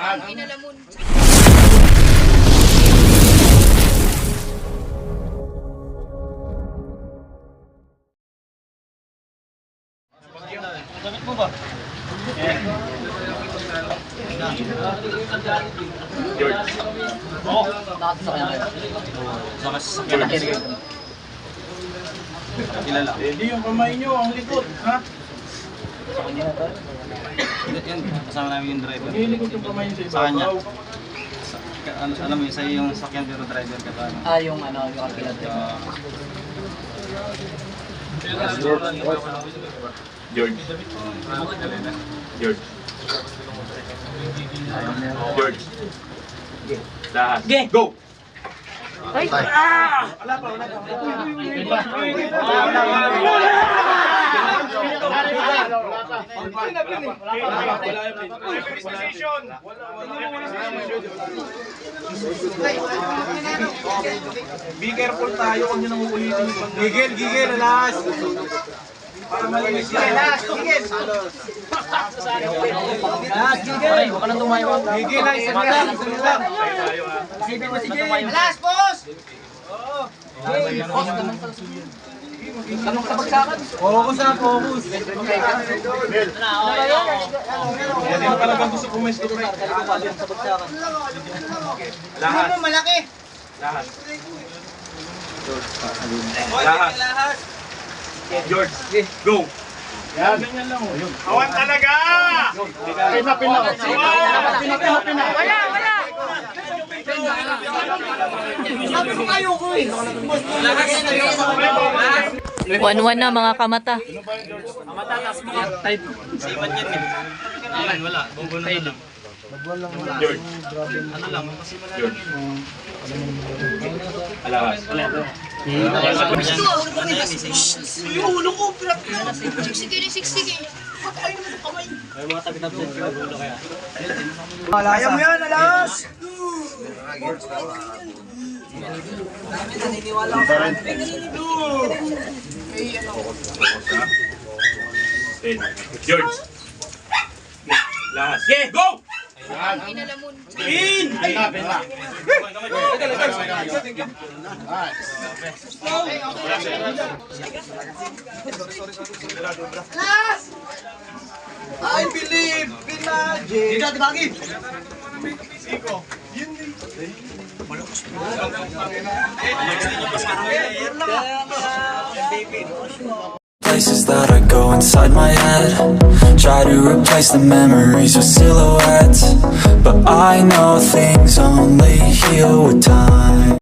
Ang inalamon. Gamit mo ba? George. Oo. Sa sasakyan. Kilala. Hindi yung kamay nyo, ang likod, ha? Yan, kasama namin yung driver. Nilikod yung kamay nyo Sa sa kanya. ibabaw. Alam mo, isa yung sakyan pero driver ka pa. Yung arkilat. George. George. George. Lahat. Go! Be careful tayo kung yun ang uulitin. Gigil, alas! Para malinis yan. Gigil! Huwag ka nang tumayo. Gigil na, isa lang. Sige mo si Jay. Alas, boss! Tanong sa bagsakan. Focus na, focus. Yan yung talagang gusto pumesto, pre. Sa bagsakan. Lahat. Malaki! Lahat. Lahat. George, go! Yan, ganyan lang. Awan talaga! Pina. Wala! Sabi ko kayo ko eh. 1-1 na mga kamata. Siman yan eh. Ayan, wala. Bumbo na lang. George. Ano lang, masiman na lang George. yun. Alahas. Yung ulo ko, pilat na. Siksik eh. May mga tabi-tabi sa ulo kaya. Kaya mo yan, alas! George. Lahas. Go! Ang inalamon. In! I believe in magic! Dito, dibagi! Places that I go inside my head, try to replace the memories with silhouettes, but I know things only heal with time.